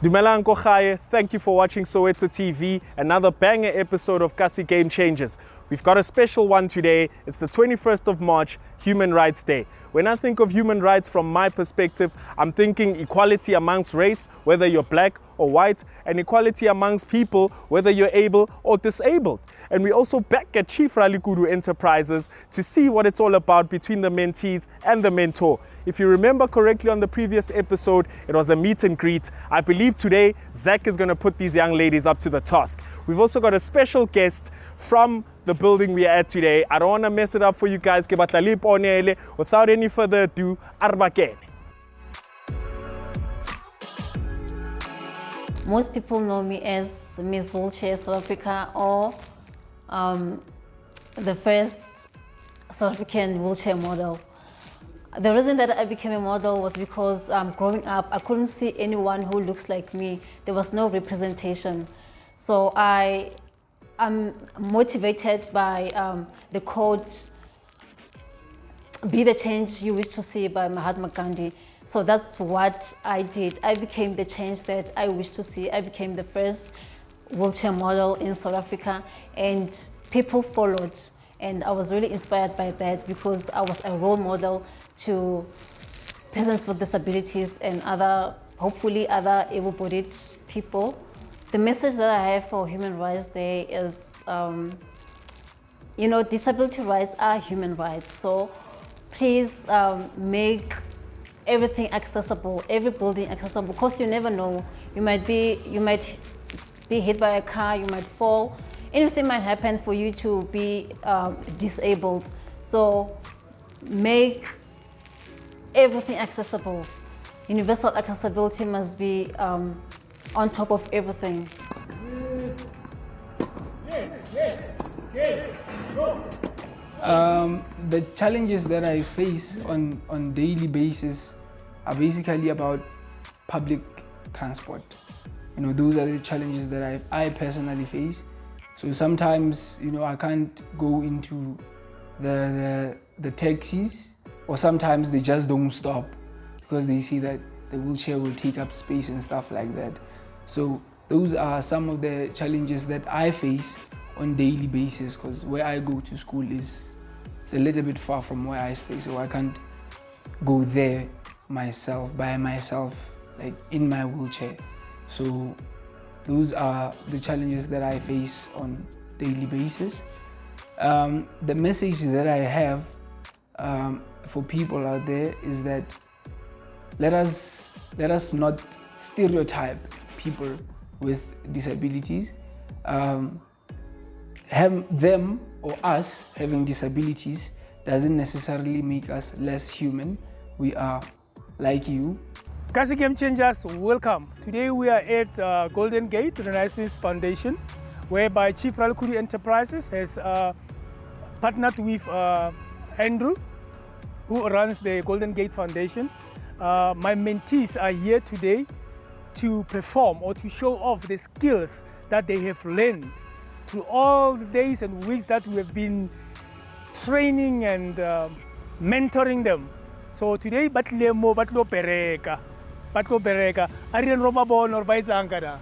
Dumelang Kochaye, thank you for watching Soweto TV, another banger episode of Kasi Game Changers. We've got a special one today. It's the 21st of March, Human Rights Day. When I think of human rights from my perspective, I'm thinking equality amongst race, whether you're black or white, and equality amongst people, whether you're able or disabled. And we also back at Chief Ralekhudu Enterprises to see what it's all about between the mentees and the mentor. If you remember correctly on the previous episode, it was a meet and greet. I believe today, Zach is going to put these young ladies up to the task. We've also got a special guest from the building we are at today. I don't want to mess it up for you guys. Without any further ado, Arbakene. Most people know me as Miss Wheelchair South Africa or the first South African wheelchair model. The reason that I became a model was because growing up, I couldn't see anyone who looks like me. There was no representation. So I'm motivated by the quote, "Be the change you wish to see" by Mahatma Gandhi. So that's what I did. I became the change that I wish to see. I became the first wheelchair model in South Africa, and people followed. And I was really inspired by that because I was a role model to persons with disabilities and hopefully other able-bodied people. The message that I have for Human Rights Day is, disability rights are human rights. So please make everything accessible, every building accessible, because you never know. You might be hit by a car, you might fall. Anything might happen for you to be disabled. So make everything accessible. Universal accessibility must be on top of everything. The challenges that I face on daily basis are basically about public transport. Those are the challenges that I personally face. So sometimes, I can't go into the taxis, or sometimes they just don't stop because they see that the wheelchair will take up space and stuff like that. So those are some of the challenges that I face on daily basis, because where I go to school it's a little bit far from where I stay, so I can't go there by myself, like in my wheelchair. So those are the challenges that I face on daily basis. The message that I have for people out there is that let us not stereotype people with disabilities. Them or us having disabilities doesn't necessarily make us less human. We are like you. Kasi Game Changers, welcome. Today we are at Golden Gate Renaissance Foundation, whereby Chief Ralekhudu Enterprises has partnered with Andrew, who runs the Golden Gate Foundation. My mentees are here today to perform or to show off the skills that they have learned through all the days and weeks that we have been training and mentoring them. So today, batlo pereka. Arian Romabon or Baizangada.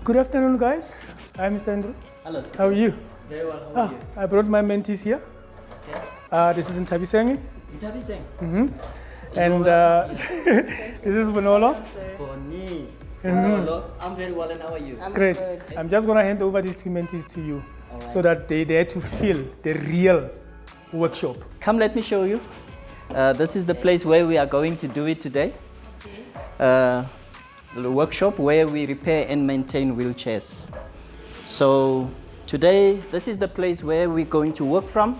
Good afternoon, guys. I'm Mr. Andrew. Hello. How are you? Very well. How are you? I brought my mentees here. Okay. This is Ntabisengi. Ntabiseng. And this is Bonolo. Boni. Hello. I'm very well, and how are you? Great. I'm just going to hand over these two mentees to you, so that they dare to feel the real workshop. Come, let me show you. This is the place where we are going to do it today. The workshop where we repair and maintain wheelchairs. So today, this is the place where we're going to work from.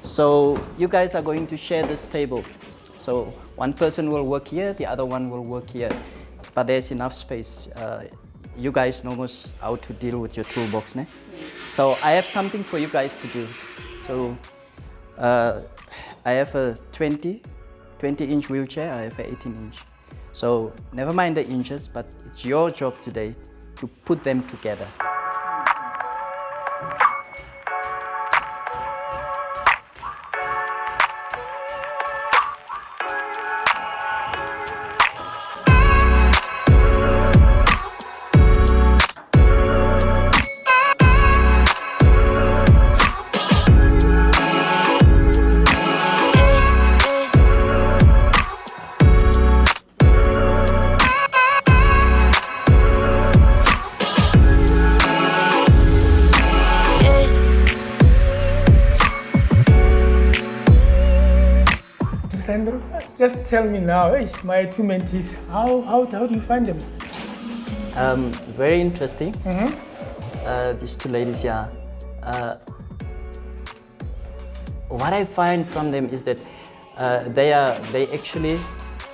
So you guys are going to share this table. So one person will work here, the other one will work here. But there's enough space. You guys know most how to deal with your toolbox, ne? So I have something for you guys to do. So I have a 20-inch wheelchair, I have an 18-inch. So never mind the inches, but it's your job today to put them together. just tell me now, my two mentees, how do you find them? Very interesting. These two ladies, yeah. What I find from them is that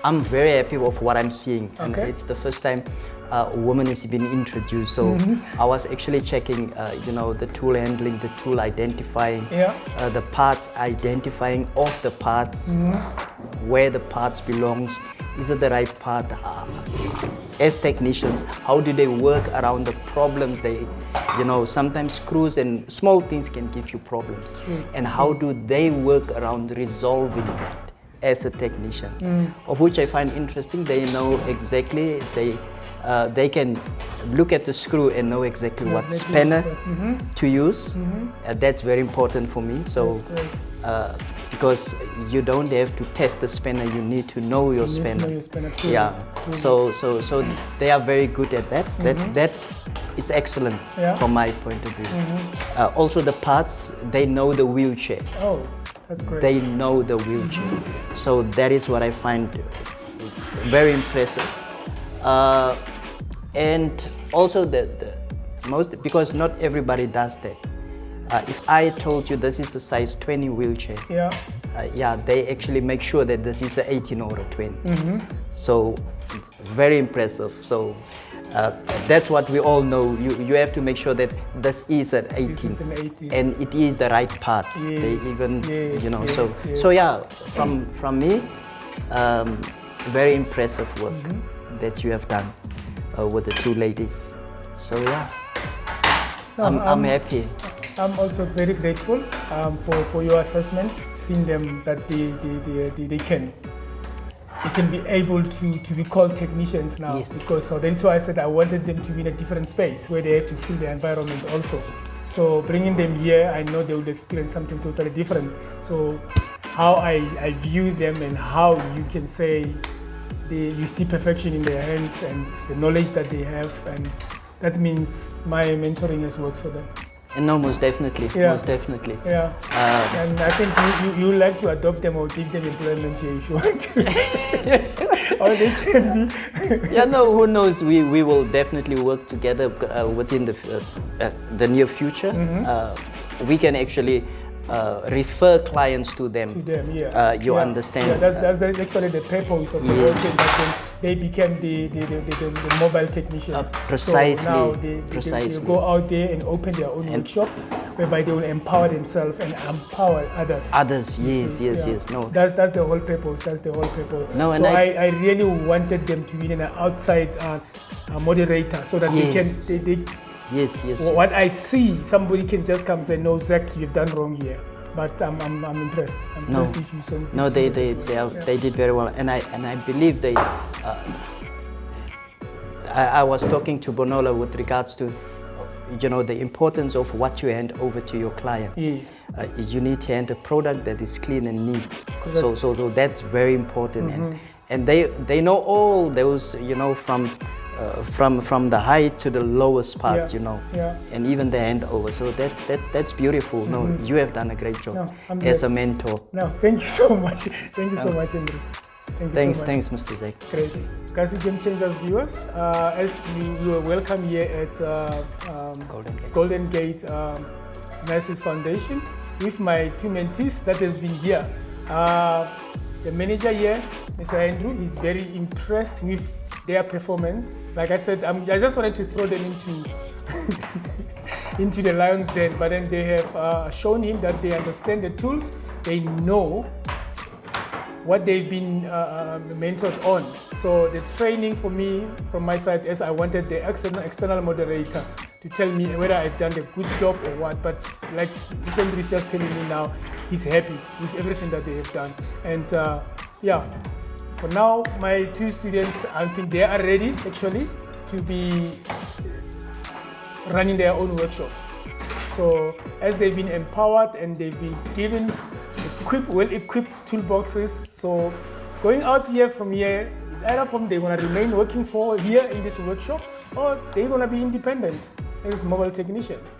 I'm very happy with what I'm seeing. And it's the first time a woman has been introduced. So I was actually checking, the tool handling, the tool identifying, the parts, identifying of the parts, where the parts belongs. Is it the right part? As technicians, how do they work around the problems? Sometimes screws and small things can give you problems. And how do they work around resolving that as a technician? Of which I find interesting. They know exactly, they can look at the screw and know exactly what spanner to use. That's very important for me. So, because you don't have to test the spanner, you need to know your spanner. Yeah. So they are very good at that. That it's excellent from my point of view. Also the parts, they know the wheelchair. Oh, that's great. They know the wheelchair. So that is what I find very impressive. And also the most, because not everybody does that. If I told you this is a size 20 wheelchair, they actually make sure that this is an 18 or a 20. So very impressive. So that's what we all know. You have to make sure that this is an 18, this is an 18. And it is the right part. They even, so yeah, from me, very impressive work that you have done with the two ladies. So yeah, I'm happy. I'm also very grateful for your assessment, seeing them that they can be able to be called technicians now. Because that's why I said I wanted them to be in a different space where they have to feel the environment also. So bringing them here, I know they will experience something totally different. So how I view them and how you can say you see perfection in their hands and the knowledge that they have, and that means my mentoring has worked for them. No, most definitely. Most definitely. Yeah. And I think you like to adopt them or give them employment here if you want to. Or they can be. No, who knows? We will definitely work together within the near future. We can actually refer clients to them. You understand? Yeah, that's actually the purpose of the whole thing. That they became the mobile technicians. Precisely. So now they go out there and open their own workshop, whereby they will empower themselves and empower others. Yes. No. That's the whole purpose. That's the whole purpose. No, and so I really wanted them to be an outside moderator, so that they can. Yes. What I see, somebody can just come and say, "No, Zach, you've done wrong here." But I'm impressed. They did very well, and I believe they. I was talking to Bonola with regards to, the importance of what you hand over to your client. Yes. Is you need to hand a product that is clean and neat. So that's very important, and they know all those, from the height to the lowest part, and even the handover. So that's beautiful. No, you have done a great job as a mentor. No, thank you so much. Thank you so much, Andrew. Thanks, Mr. Zach. Great. Kasi Game Changers viewers, as you are welcome here at Golden Gate Nurses Foundation with my two mentees that have been here. The manager here, Mr. Andrew, is very impressed with their performance. Like I said, I just wanted to throw them into the lion's den, but then they have shown him that they understand the tools, they know what they've been mentored on. So the training for me, from my side, is I wanted the external moderator to tell me whether I've done a good job or what. But like Mr. Andrew is just telling me now, he's happy with everything that they have done. And for now, my two students, I think they are ready actually to be running their own workshops. So as they've been empowered and they've been given well-equipped toolboxes, so going out from here is either from they want to remain working for here in this workshop, or they're going to be independent as mobile technicians.